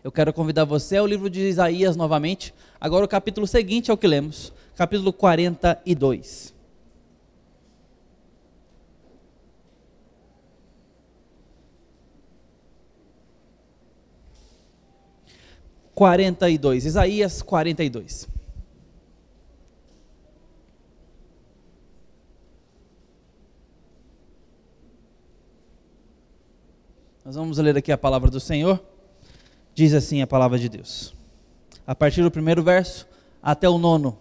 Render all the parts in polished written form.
Eu quero convidar você ao livro de Isaías novamente. Agora o capítulo seguinte é o que lemos, capítulo 42. Isaías 42. Nós vamos ler aqui a palavra do Senhor. Diz assim a palavra de Deus, a partir do primeiro verso até o 9.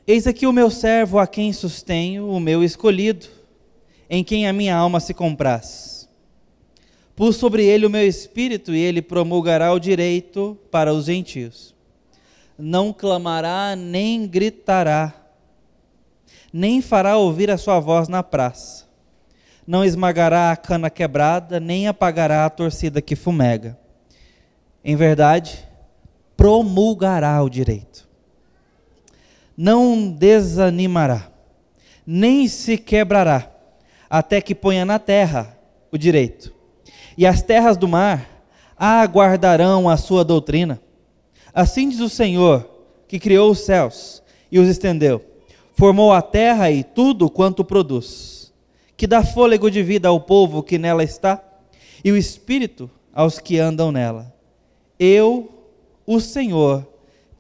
Eis aqui o meu servo a quem sustenho, o meu escolhido, em quem a minha alma se compraz. Pus sobre ele o meu espírito e ele promulgará o direito para os gentios. Não clamará nem gritará, nem fará ouvir a sua voz na praça. Não esmagará a cana quebrada, nem apagará a torcida que fumega. Em verdade, promulgará o direito. Não desanimará, nem se quebrará, até que ponha na terra o direito. E as terras do mar aguardarão a sua doutrina. Assim diz o Senhor, que criou os céus e os estendeu, formou a terra e tudo quanto produz, que dá fôlego de vida ao povo que nela está, e o espírito aos que andam nela. Eu, o Senhor,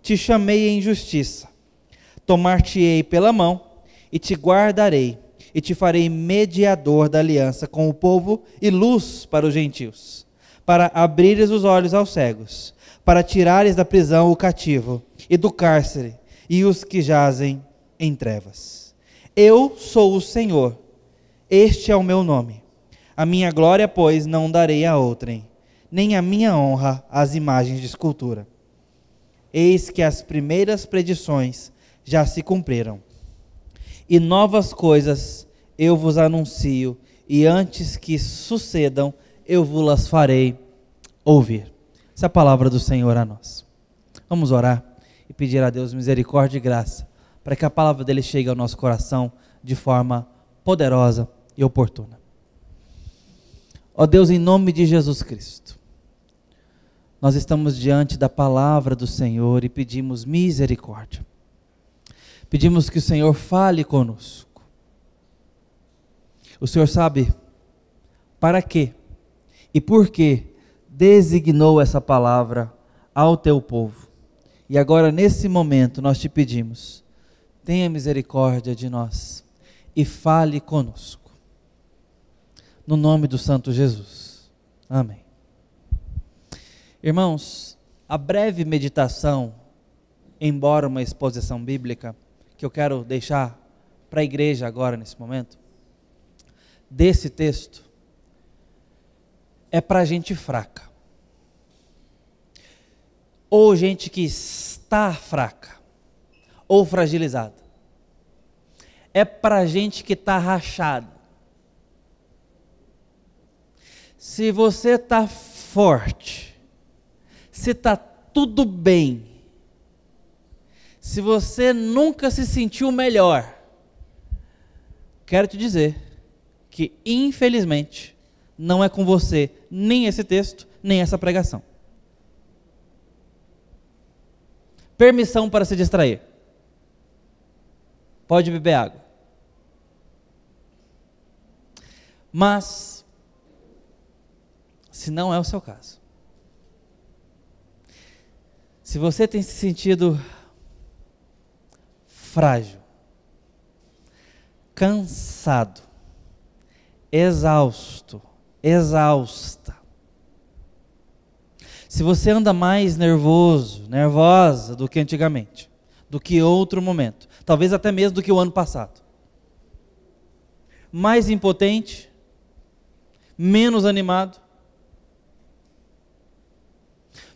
te chamei em justiça, tomar-te-ei pela mão, e te guardarei, e te farei mediador da aliança com o povo e luz para os gentios, para abrires os olhos aos cegos, para tirares da prisão o cativo, e do cárcere, e os que jazem em trevas. Eu sou o Senhor, este é o meu nome. A minha glória, pois, não darei a outrem, nem a minha honra às imagens de escultura. Eis que as primeiras predições já se cumpriram, e novas coisas eu vos anuncio, e antes que sucedam, eu vos farei ouvir. Essa é a palavra do Senhor a nós. Vamos orar e pedir a Deus misericórdia e graça, para que a palavra dele chegue ao nosso coração de forma poderosa e oportuna. Ó Deus, em nome de Jesus Cristo, nós estamos diante da palavra do Senhor e pedimos misericórdia. Pedimos que o Senhor fale conosco. O Senhor sabe para quê e por que designou essa palavra ao teu povo. E agora, nesse momento, nós te pedimos, tenha misericórdia de nós e fale conosco. No nome do Santo Jesus. Amém. Irmãos, a breve meditação, embora uma exposição bíblica, que eu quero deixar para a igreja agora, nesse momento, desse texto, é para gente fraca, ou gente que está fraca, ou fragilizada, é para gente que está rachada. Se você está forte, se está tudo bem, se você nunca se sentiu melhor, quero te dizer que, infelizmente, não é com você nem esse texto, nem essa pregação. Permissão para se distrair. Pode beber água. Mas, se não é o seu caso, se você tem se sentido frágil, cansado, exausto, exausta, se você anda mais nervoso, nervosa do que antigamente, do que outro momento, talvez até mesmo do que o ano passado, mais impotente, menos animado,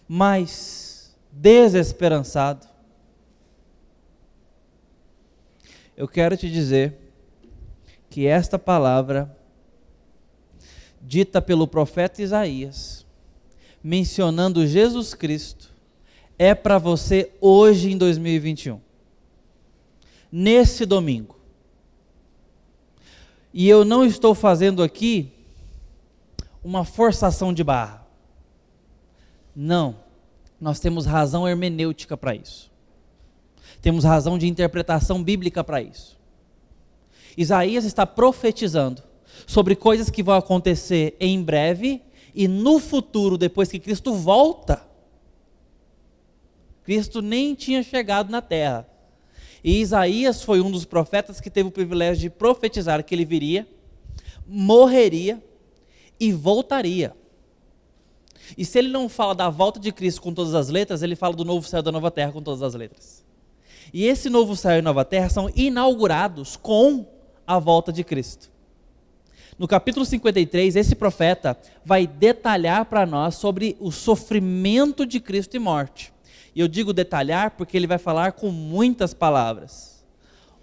mais desesperançado, eu quero te dizer que esta palavra, dita pelo profeta Isaías, mencionando Jesus Cristo, é para você hoje em 2021, nesse domingo. E eu não estou fazendo aqui uma forçação de barra. Não, nós temos razão hermenêutica para isso. Temos razão de interpretação bíblica para isso. Isaías está profetizando sobre coisas que vão acontecer em breve e no futuro, depois que Cristo volta. Cristo nem tinha chegado na terra. E Isaías foi um dos profetas que teve o privilégio de profetizar que ele viria, morreria e voltaria. E se ele não fala da volta de Cristo com todas as letras, ele fala do novo céu e da nova terra com todas as letras. E esse novo céu e nova terra são inaugurados com a volta de Cristo. No capítulo 53, esse profeta vai detalhar para nós sobre o sofrimento de Cristo e morte. E eu digo detalhar porque ele vai falar com muitas palavras.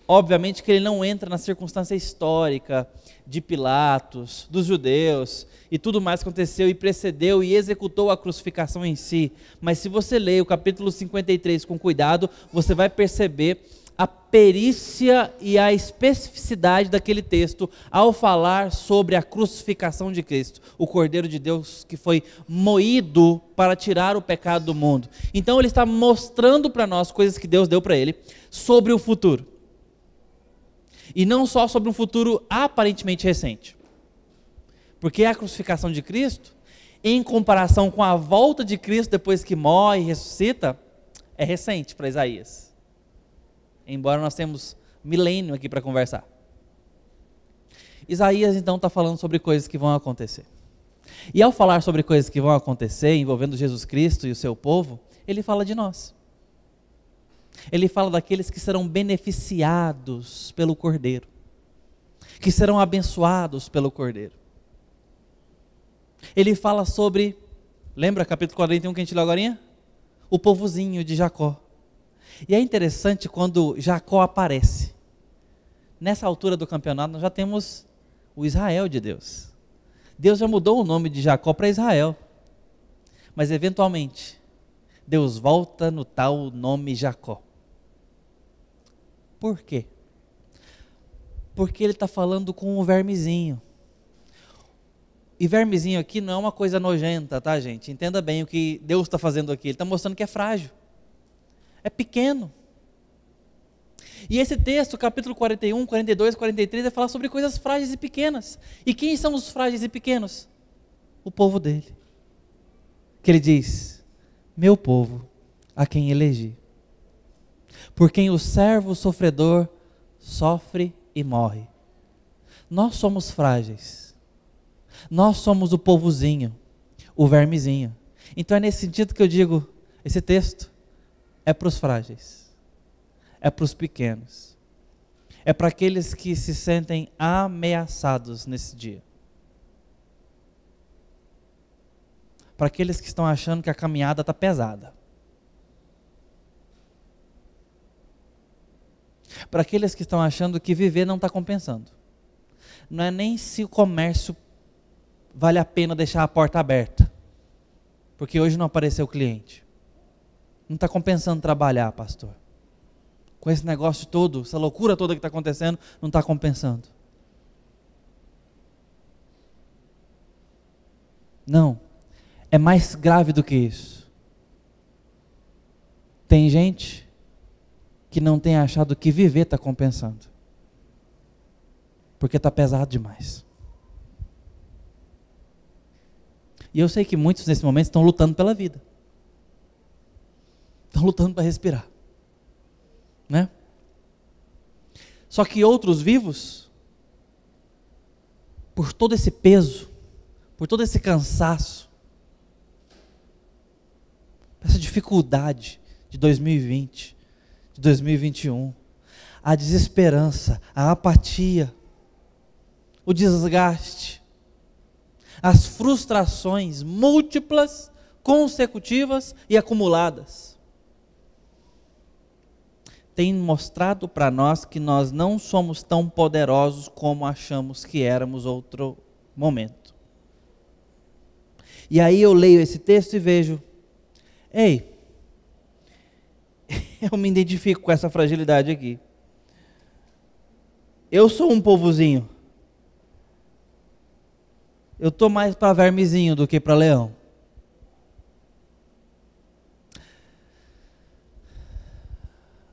Obviamente que ele não entra na circunstância histórica de Pilatos, dos judeus e tudo mais que aconteceu e precedeu e executou a crucificação em si. Mas se você ler o capítulo 53 com cuidado, você vai perceber a perícia e a especificidade daquele texto ao falar sobre a crucificação de Cristo, o Cordeiro de Deus que foi moído para tirar o pecado do mundo. Então ele está mostrando para nós coisas que Deus deu para ele sobre o futuro. E não só sobre um futuro aparentemente recente. Porque a crucificação de Cristo, em comparação com a volta de Cristo depois que morre e ressuscita, é recente para Isaías. Embora nós temos milênio aqui para conversar. Isaías então está falando sobre coisas que vão acontecer. E ao falar sobre coisas que vão acontecer, envolvendo Jesus Cristo e o seu povo, ele fala de nós. Ele fala daqueles que serão beneficiados pelo Cordeiro, que serão abençoados pelo Cordeiro. Ele fala sobre, lembra capítulo 41 que a gente leu agora? O povozinho de Jacó. E é interessante quando Jacó aparece. Nessa altura do campeonato nós já temos o Israel de Deus. Deus já mudou o nome de Jacó para Israel. Mas eventualmente, Deus volta no tal nome Jacó. Por quê? Porque ele está falando com o vermezinho. E vermezinho aqui não é uma coisa nojenta, tá, gente? Entenda bem o que Deus está fazendo aqui. Ele está mostrando que é frágil. É pequeno. E esse texto, capítulo 41, 42, 43, vai falar sobre coisas frágeis e pequenas. E quem são os frágeis e pequenos? O povo dele. Que ele diz, meu povo, a quem elegi. Por quem o servo sofredor sofre e morre. Nós somos frágeis. Nós somos o povozinho, o vermezinho. Então é nesse sentido que eu digo, esse texto é para os frágeis, é para os pequenos, é para aqueles que se sentem ameaçados nesse dia, para aqueles que estão achando que a caminhada está pesada, para aqueles que estão achando que viver não está compensando. Não é nem se o comércio vale a pena deixar a porta aberta, porque hoje não apareceu o cliente. Não está compensando trabalhar, pastor. Com esse negócio todo, essa loucura toda que está acontecendo, não está compensando. Não, é mais grave do que isso. Tem gente que não tem achado que viver está compensando, porque está pesado demais. E eu sei que muitos nesse momento estão lutando pela vida. Estão lutando para respirar. Né? Só que outros vivos, por todo esse peso, por todo esse cansaço, essa dificuldade de 2020, de 2021, a desesperança, a apatia, o desgaste, as frustrações múltiplas, consecutivas e acumuladas, tem mostrado para nós que nós não somos tão poderosos como achamos que éramos outro momento. E aí eu leio esse texto e vejo, ei, eu me identifico com essa fragilidade aqui. Eu sou um povozinho. Eu estou mais para vermezinho do que para leão.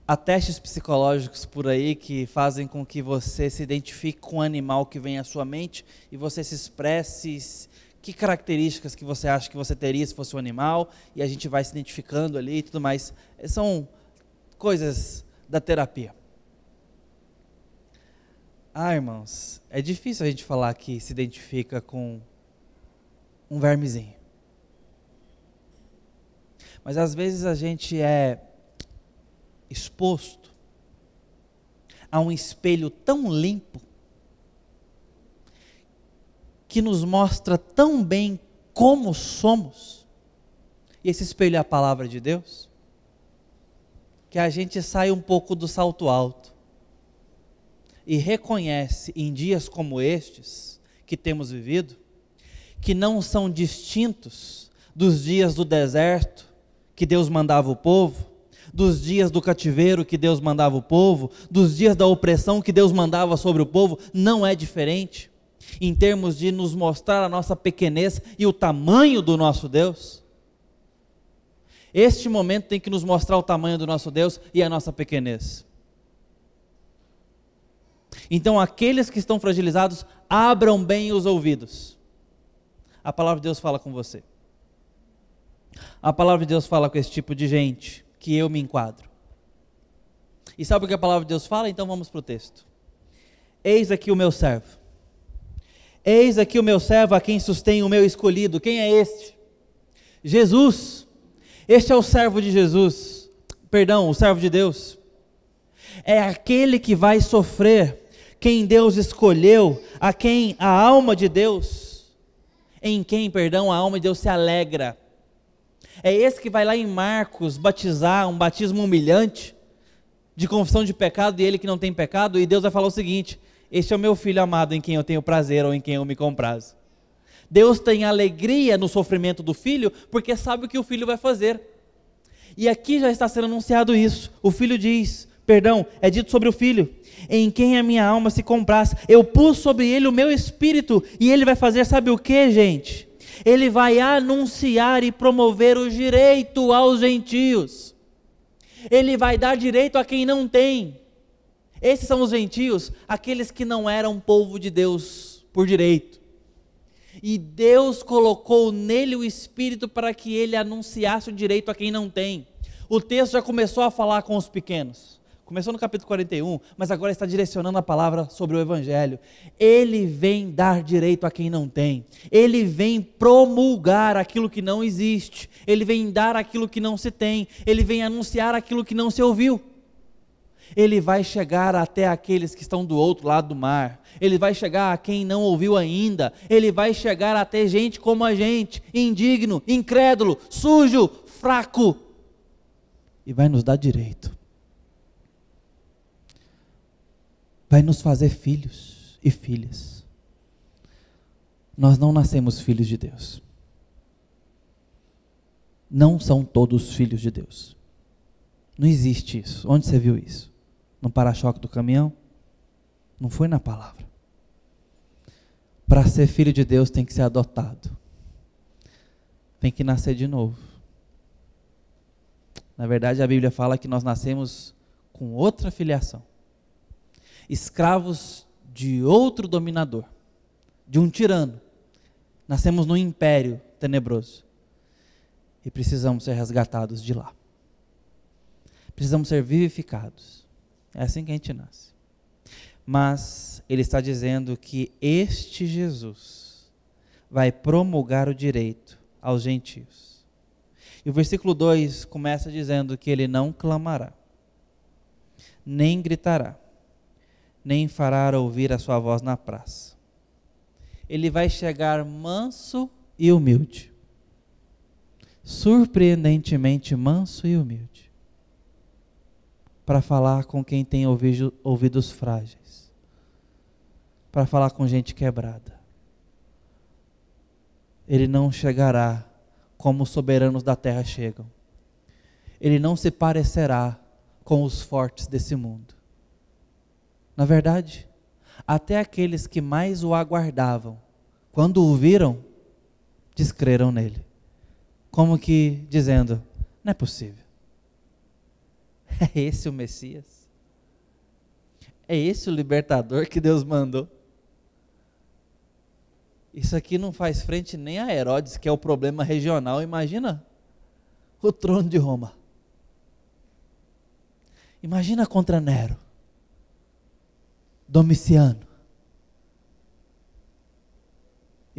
Há testes psicológicos por aí que fazem com que você se identifique com o animal que vem à sua mente e você se expresse que características que você acha que você teria se fosse um animal, e a gente vai se identificando ali e tudo mais. São coisas da terapia. Irmãos, é difícil a gente falar que se identifica com um vermezinho. Mas às vezes a gente é exposto a um espelho tão limpo, que nos mostra tão bem como somos, e esse espelho é a palavra de Deus, que a gente sai um pouco do salto alto, e reconhece em dias como estes, que temos vivido, que não são distintos dos dias do deserto, que Deus mandava o povo, dos dias do cativeiro que Deus mandava o povo, dos dias da opressão que Deus mandava sobre o povo, não é diferente, em termos de nos mostrar a nossa pequenez e o tamanho do nosso Deus. Este momento tem que nos mostrar o tamanho do nosso Deus e a nossa pequenez. Então aqueles que estão fragilizados, abram bem os ouvidos. A palavra de Deus fala com você. A palavra de Deus fala com esse tipo de gente que eu me enquadro. E sabe o que a palavra de Deus fala? Então vamos para o texto. Eis aqui o meu servo. Eis aqui o meu servo a quem sustém o meu escolhido. Quem é este? Jesus. Este é o servo de Jesus. Perdão, o servo de Deus. É aquele que vai sofrer, quem Deus escolheu, a quem a alma de Deus, em quem, perdão, a alma de Deus se alegra. É esse que vai lá em Marcos batizar, um batismo humilhante, de confissão de pecado, e ele que não tem pecado, e Deus vai falar o seguinte: este é o meu filho amado em quem eu tenho prazer, ou em quem eu me comprazo. Deus tem alegria no sofrimento do filho, porque sabe o que o filho vai fazer. E aqui já está sendo anunciado isso. O filho diz, é dito sobre o filho: em quem a minha alma se compraz, eu pus sobre ele o meu espírito, e ele vai fazer, sabe o que, gente? Ele vai anunciar e promover o direito aos gentios. Ele vai dar direito a quem não tem. Esses são os gentios, aqueles que não eram povo de Deus por direito. E Deus colocou nele o Espírito para que ele anunciasse o direito a quem não tem. O texto já começou a falar com os pequenos. Começou no capítulo 41, mas agora está direcionando a palavra sobre o Evangelho. Ele vem dar direito a quem não tem. Ele vem promulgar aquilo que não existe. Ele vem dar aquilo que não se tem. Ele vem anunciar aquilo que não se ouviu. Ele vai chegar até aqueles que estão do outro lado do mar. Ele vai chegar a quem não ouviu ainda. Ele vai chegar até gente como a gente, indigno, incrédulo, sujo, fraco. E vai nos dar direito. Vai nos fazer filhos e filhas. Nós não nascemos filhos de Deus. Não são todos filhos de Deus. Não existe isso. Onde você viu isso? No para-choque do caminhão? Não foi na palavra. Para ser filho de Deus tem que ser adotado. Tem que nascer de novo. Na verdade, a Bíblia fala que nós nascemos com outra filiação. Escravos de outro dominador, de um tirano. Nascemos num império tenebroso. E precisamos ser resgatados de lá. Precisamos ser vivificados. É assim que a gente nasce. Mas ele está dizendo que este Jesus vai promulgar o direito aos gentios. E o versículo 2 começa dizendo que ele não clamará, nem gritará, nem fará ouvir a sua voz na praça. Ele vai chegar manso e humilde. Surpreendentemente manso e humilde. Para falar com quem tem ouvidos frágeis. Para falar com gente quebrada. Ele não chegará como os soberanos da terra chegam. Ele não se parecerá com os fortes desse mundo. Na verdade, até aqueles que mais o aguardavam, quando o viram, descreram nele. Como que dizendo, não é possível. É esse o Messias? É esse o libertador que Deus mandou? Isso aqui não faz frente nem a Herodes, que é o problema regional. Imagina o trono de Roma. Imagina contra Nero, Domiciano.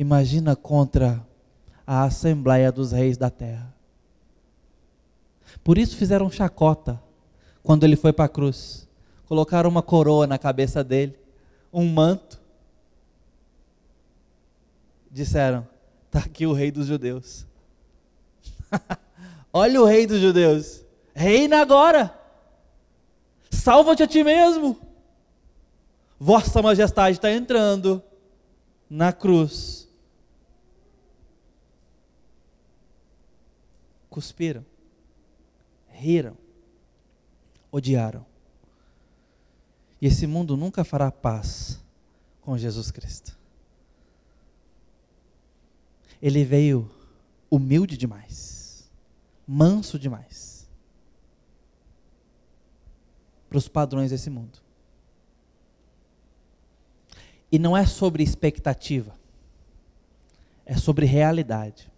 Imagina contra a Assembleia dos Reis da Terra. Por isso fizeram chacota quando ele foi para a cruz. Colocaram uma coroa na cabeça dele, um manto. Disseram, está aqui o rei dos judeus. Olha o rei dos judeus. Reina agora. Salva-te a ti mesmo. Vossa majestade está entrando na cruz. Cuspiram, riram, odiaram. E esse mundo nunca fará paz com Jesus Cristo. Ele veio humilde demais, manso demais, para os padrões desse mundo. E não é sobre expectativa, é sobre realidade.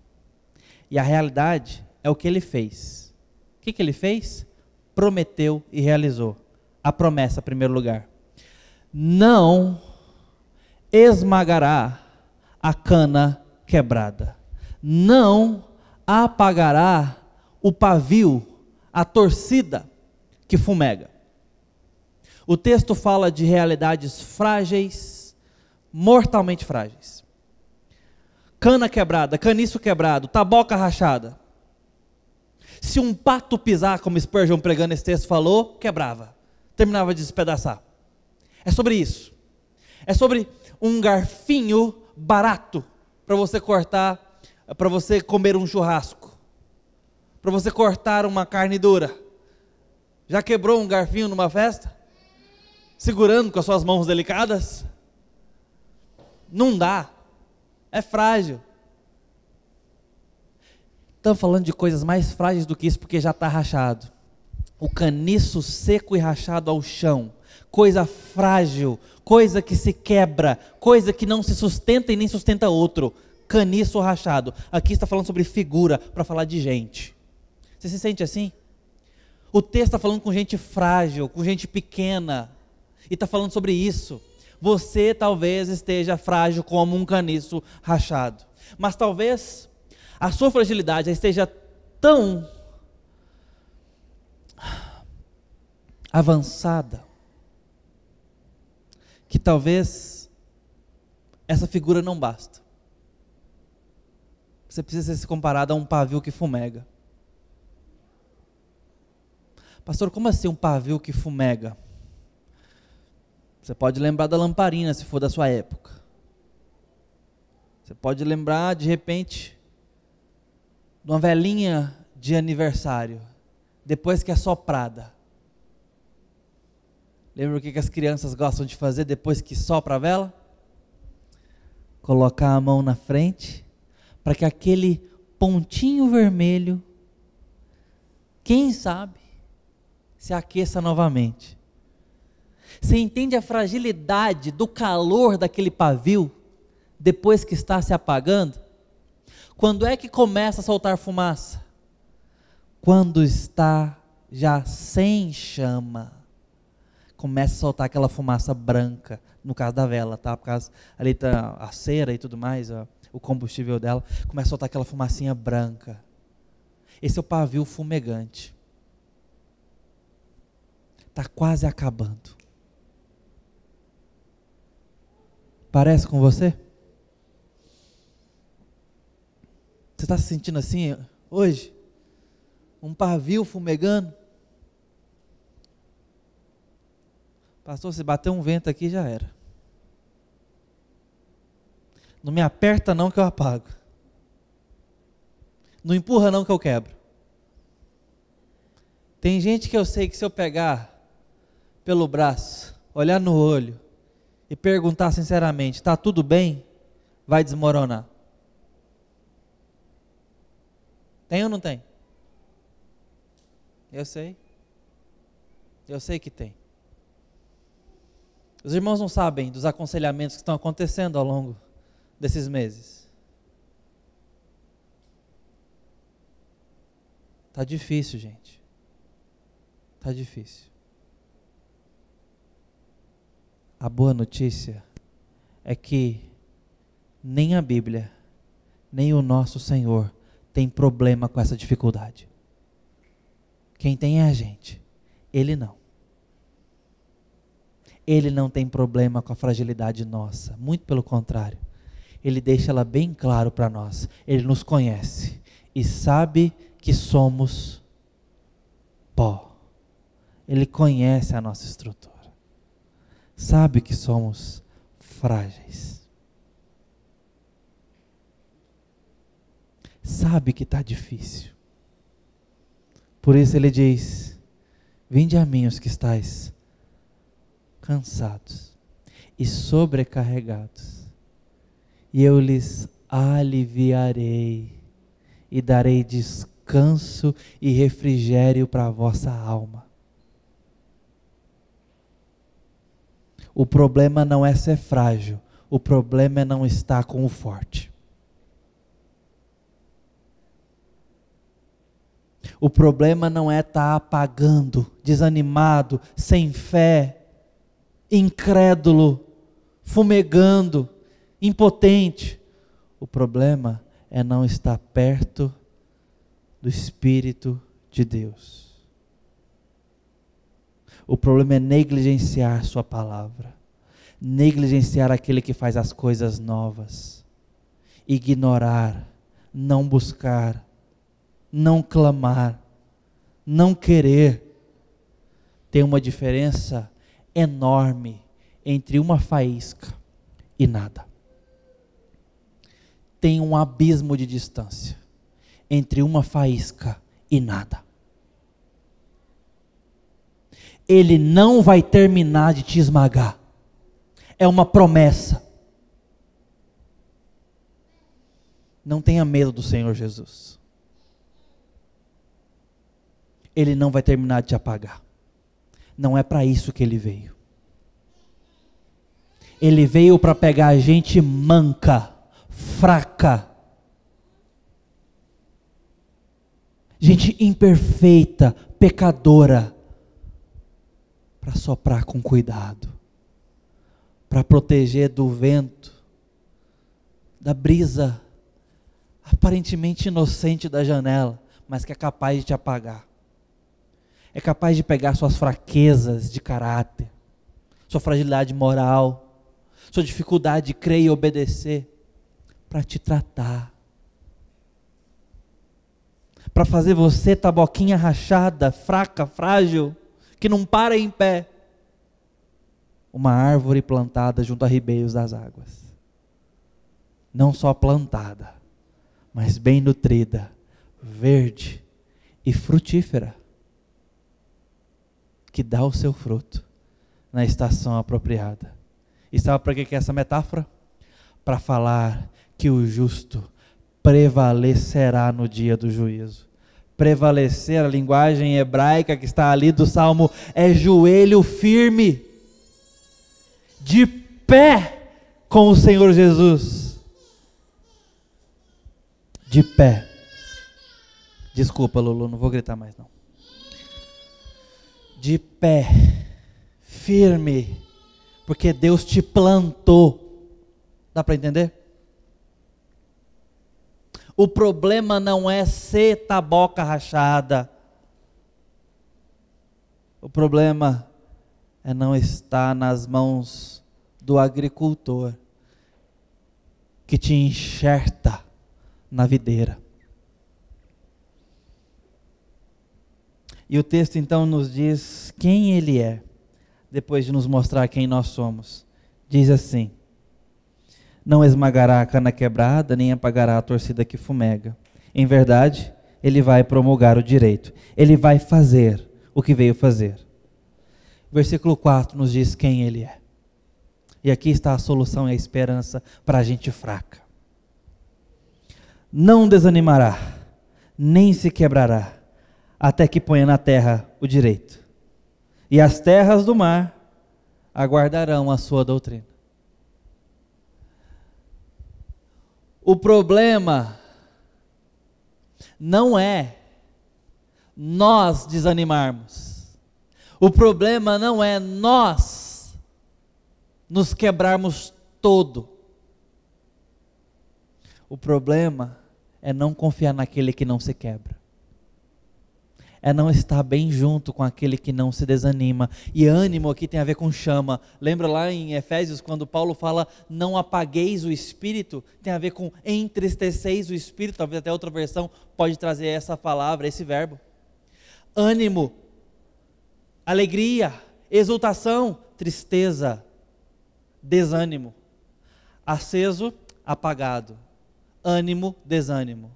E a realidade é o que ele fez. O que ele fez? Prometeu e realizou. A promessa, em primeiro lugar. Não esmagará a cana quebrada. Não apagará o pavio, a torcida que fumega. O texto fala de realidades frágeis, mortalmente frágeis. Cana quebrada, caniço quebrado, taboca rachada. Se um pato pisar, como Spurgeon pregando esse texto falou, quebrava, terminava de despedaçar. É sobre isso. É sobre um garfinho barato para você cortar, para você comer um churrasco, para você cortar uma carne dura. Já quebrou um garfinho numa festa? Segurando com as suas mãos delicadas? Não dá, é frágil. Estamos falando de coisas mais frágeis do que isso, porque já está rachado. O caniço seco e rachado ao chão, coisa frágil, coisa que se quebra, coisa que não se sustenta e nem sustenta outro. Caniço rachado. Aqui está falando sobre figura, para falar de gente. Você se sente assim? O texto está falando com gente frágil, com gente pequena, e está falando sobre isso. Você talvez esteja frágil como um caniço rachado, mas talvez a sua fragilidade esteja tão avançada que talvez essa figura não basta. Você precisa ser comparado a um pavio que fumega. Pastor, como assim um pavio que fumega? Você pode lembrar da lamparina, se for da sua época. Você pode lembrar, de repente, de uma velinha de aniversário, depois que é soprada. Lembra o que as crianças gostam de fazer depois que sopra a vela? Colocar a mão na frente, para que aquele pontinho vermelho, quem sabe, se aqueça novamente. Você entende a fragilidade do calor daquele pavio, depois que está se apagando? Quando é que começa a soltar fumaça? Quando está já sem chama. Começa a soltar aquela fumaça branca, no caso da vela, tá? Por causa, ali está a cera e tudo mais, ó, o combustível dela, começa a soltar aquela fumacinha branca. Esse é o pavio fumegante. Está quase acabando. Parece com você? Você está se sentindo assim hoje? Um pavio fumegando? Pastor, se bater um vento aqui já era. Não me aperta não que eu apago. Não empurra não que eu quebro. Tem gente que eu sei que se eu pegar pelo braço, olhar no olho e perguntar sinceramente, está tudo bem? vai desmoronar. Tem ou não tem? Eu sei. Eu sei que tem. Os irmãos não sabem dos aconselhamentos que estão acontecendo ao longo desses meses. Tá difícil, gente. Tá difícil. A boa notícia é que nem a Bíblia, nem o nosso Senhor tem problema com essa dificuldade. Quem tem é a gente. Ele não. Ele não tem problema com a fragilidade nossa. Muito pelo contrário. Ele deixa ela bem claro para nós. Ele nos conhece e sabe que somos pó. Ele conhece a nossa estrutura. Sabe que somos frágeis. Sabe que está difícil. Por isso ele diz: vinde a mim os que estáis cansados e sobrecarregados, e eu lhes aliviarei e darei descanso e refrigério para a vossa alma. O problema não é ser frágil, o problema é não estar com o forte. O problema não é estar apagando, desanimado, sem fé, incrédulo, fumegando, impotente. O problema é não estar perto do Espírito de Deus. O problema é negligenciar sua palavra, negligenciar aquele que faz as coisas novas, ignorar, não buscar, não clamar, não querer. Tem uma diferença enorme entre uma faísca e nada. Tem um abismo de distância entre uma faísca e nada. Ele não vai terminar de te esmagar. É uma promessa. Não tenha medo do Senhor Jesus. Ele não vai terminar de te apagar. Não é para isso que ele veio. Ele veio para pegar a gente manca, fraca, gente imperfeita, pecadora, para soprar com cuidado, para proteger do vento, da brisa aparentemente inocente da janela, mas que é capaz de te apagar. É capaz de pegar suas fraquezas de caráter, sua fragilidade moral, sua dificuldade de crer e obedecer, para te tratar, para fazer você taboquinha rachada, fraca, frágil, que não para em pé, uma árvore plantada junto a ribeiros das águas. Não só plantada, mas bem nutrida, verde e frutífera, que dá o seu fruto na estação apropriada. E sabe para que é essa metáfora? Para falar que o justo prevalecerá no dia do juízo. Prevalecer, a linguagem hebraica que está ali do Salmo, é joelho firme, de pé com o Senhor Jesus. De pé. Desculpa, Lulu, não vou gritar mais não. De pé, firme, porque Deus te plantou. Dá para entender? O problema não é ser taboca rachada. O problema é não estar nas mãos do agricultor que te enxerta na videira. E o texto então nos diz quem ele é, depois de nos mostrar quem nós somos. Diz assim: não esmagará a cana quebrada, nem apagará a torcida que fumega. Em verdade, ele vai promulgar o direito. Ele vai fazer o que veio fazer. Versículo 4 nos diz quem ele é. E aqui está a solução e a esperança para a gente fraca. Não desanimará, nem se quebrará, até que ponha na terra o direito. E as terras do mar aguardarão a sua doutrina. O problema não é nós desanimarmos. O problema não é nós nos quebrarmos todo. O problema é não confiar naquele que não se quebra. É não estar bem junto com aquele que não se desanima. E ânimo aqui tem a ver com chama. Lembra lá em Efésios, quando Paulo fala, não apagueis o espírito? Tem a ver com entristeceis o espírito. Talvez até outra versão pode trazer essa palavra, esse verbo. Ânimo, alegria, exultação, tristeza, desânimo. Aceso, apagado. Ânimo, desânimo.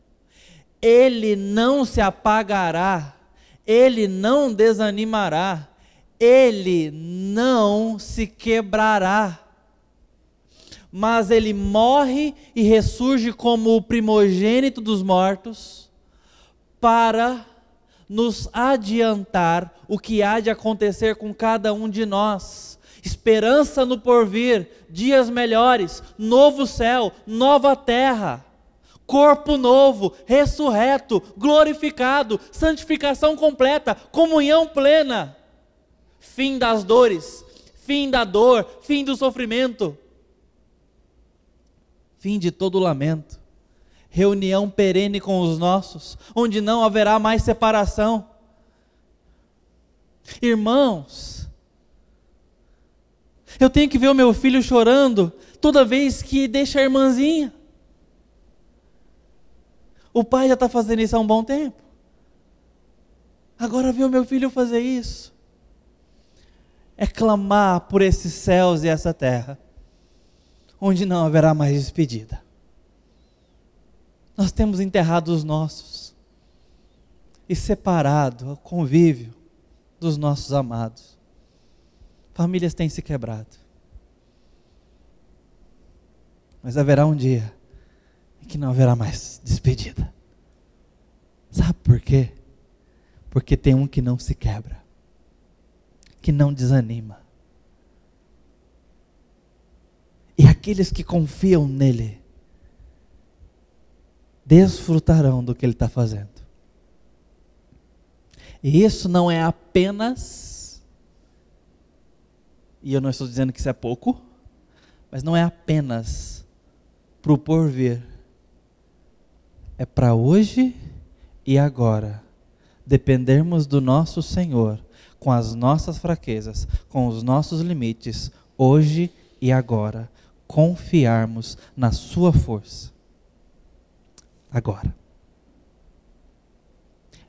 Ele não se apagará, ele não desanimará, ele não se quebrará, mas ele morre e ressurge como o primogênito dos mortos, para nos adiantar o que há de acontecer com cada um de nós. Esperança no porvir, dias melhores, novo céu, nova terra. Corpo novo, ressurreto, glorificado, santificação completa, comunhão plena, fim das dores, fim da dor, fim do sofrimento, fim de todo lamento, reunião perene com os nossos, onde não haverá mais separação. Irmãos, eu tenho que ver o meu filho chorando toda vez que deixa a irmãzinha. O pai já está fazendo isso há um bom tempo. Agora ver o meu filho fazer isso é clamar por esses céus e essa terra, onde não haverá mais despedida. Nós temos enterrado os nossos e separado o convívio dos nossos amados. Famílias têm se quebrado. Mas haverá um dia que não haverá mais despedida. Sabe por quê? Porque tem um que não se quebra, que não desanima. E aqueles que confiam nele desfrutarão do que ele está fazendo. E isso não é apenas, e eu não estou dizendo que isso é pouco, mas não é apenas para o porvir. É para hoje e agora, dependermos do nosso Senhor, com as nossas fraquezas, com os nossos limites, hoje e agora, confiarmos na sua força, agora,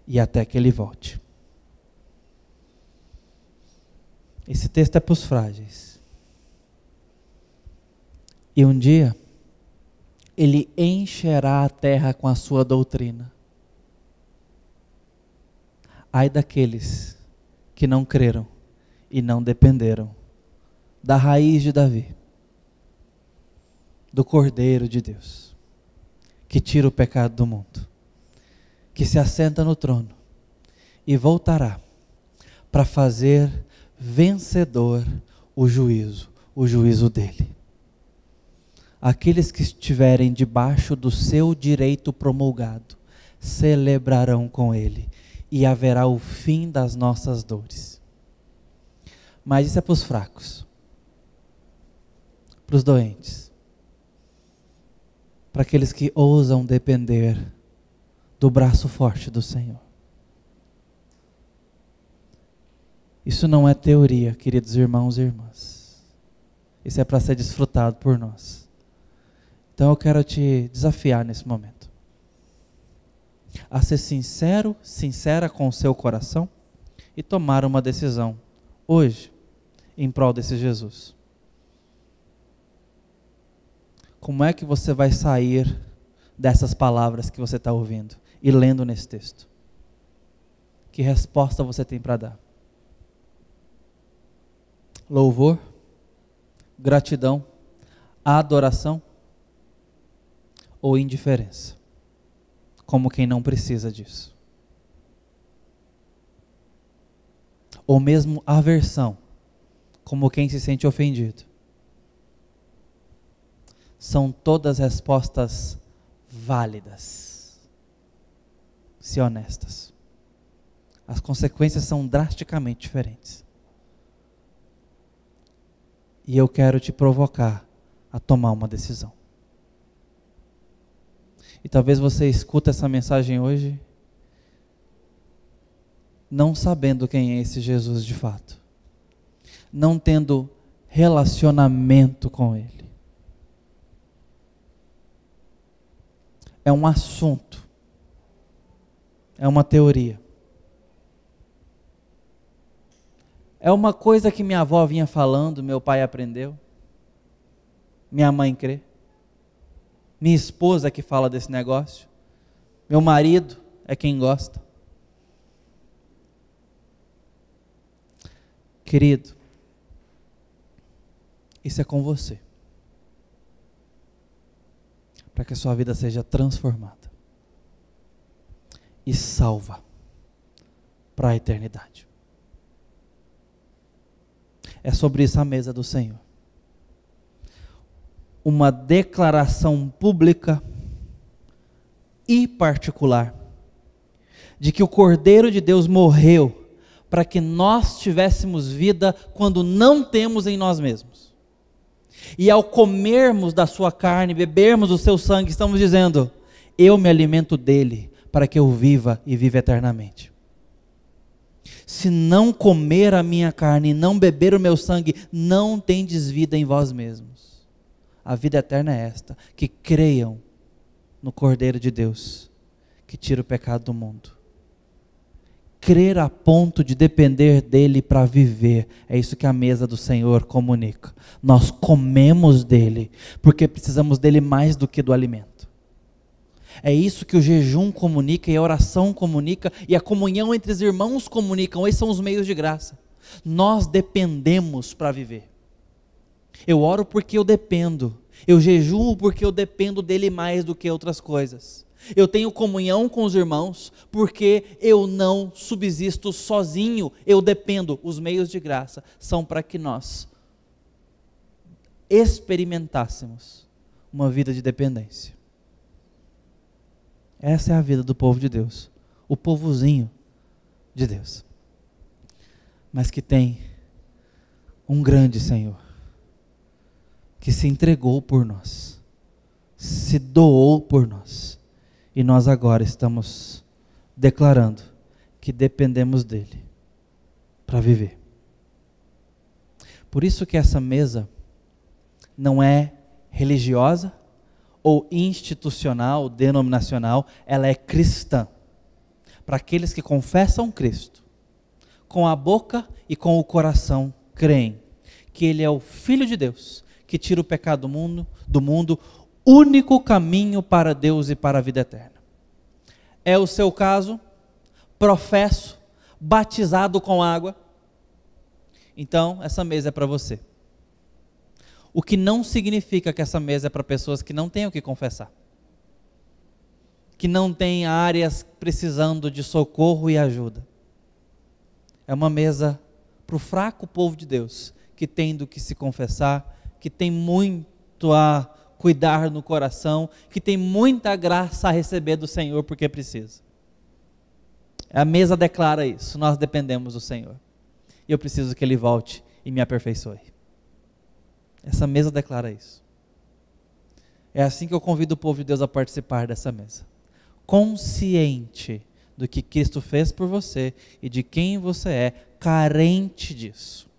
e até que Ele volte. Esse texto é para os frágeis, e um dia, Ele encherá a terra com a sua doutrina. Ai daqueles que não creram e não dependeram da raiz de Davi, do Cordeiro de Deus, que tira o pecado do mundo, que se assenta no trono e voltará para fazer vencedor o juízo dele. Aqueles que estiverem debaixo do seu direito promulgado, celebrarão com ele, e haverá o fim das nossas dores. Mas isso é para os fracos, para os doentes, para aqueles que ousam depender do braço forte do Senhor. Isso não é teoria, queridos irmãos e irmãs. Isso é para ser desfrutado por nós. Então eu quero te desafiar nesse momento a ser sincero, sincera com o seu coração e tomar uma decisão hoje em prol desse Jesus. Como é que você vai sair dessas palavras que você está ouvindo e lendo nesse texto? Que resposta você tem para dar? Louvor, gratidão, adoração ou indiferença, como quem não precisa disso. Ou mesmo aversão, como quem se sente ofendido. São todas respostas válidas, se honestas. As consequências são drasticamente diferentes. E eu quero te provocar a tomar uma decisão. E talvez você escute essa mensagem hoje não sabendo quem é esse Jesus de fato, não tendo relacionamento com Ele. É um assunto, é uma teoria, é uma coisa que minha avó vinha falando, meu pai aprendeu, minha mãe crê, minha esposa que fala desse negócio, meu marido é quem gosta. Querido, isso é com você, para que a sua vida seja transformada e salva para a eternidade. É sobre isso a mesa do Senhor. Uma declaração pública e particular de que o Cordeiro de Deus morreu para que nós tivéssemos vida quando não temos em nós mesmos. E ao comermos da sua carne, bebermos do seu sangue, estamos dizendo: eu me alimento dele para que eu viva e viva eternamente. Se não comer a minha carne e não beber o meu sangue, não tendes vida em vós mesmos. A vida eterna é esta: que creiam no Cordeiro de Deus, que tira o pecado do mundo. Crer a ponto de depender dele para viver, é isso que a mesa do Senhor comunica. Nós comemos dele, porque precisamos dele mais do que do alimento. É isso que o jejum comunica, e a oração comunica, e a comunhão entre os irmãos comunicam. Esses são os meios de graça. Nós dependemos para viver. Eu oro porque eu dependo, eu jejuo porque eu dependo dele mais do que outras coisas. Eu tenho comunhão com os irmãos porque eu não subsisto sozinho, eu dependo. Os meios de graça são para que nós experimentássemos uma vida de dependência. Essa é a vida do povo de Deus, o povozinho de Deus, mas que tem um grande Senhor, que se entregou por nós, se doou por nós. E nós agora estamos declarando que dependemos dele para viver. Por isso que essa mesa não é religiosa ou institucional, denominacional, ela é cristã. Para aqueles que confessam Cristo, com a boca e com o coração creem que ele é o Filho de Deus, que tira o pecado do mundo, único caminho para Deus e para a vida eterna. É o seu caso? Professo, batizado com água? Então, essa mesa é para você. O que não significa que essa mesa é para pessoas que não têm o que confessar, que não têm áreas precisando de socorro e ajuda. É uma mesa para o fraco povo de Deus, que tem do que se confessar, que tem muito a cuidar no coração, que tem muita graça a receber do Senhor porque precisa. A mesa declara isso: nós dependemos do Senhor, e eu preciso que Ele volte e me aperfeiçoe. Essa mesa declara isso. É assim que eu convido o povo de Deus a participar dessa mesa, consciente do que Cristo fez por você e de quem você é, carente disso.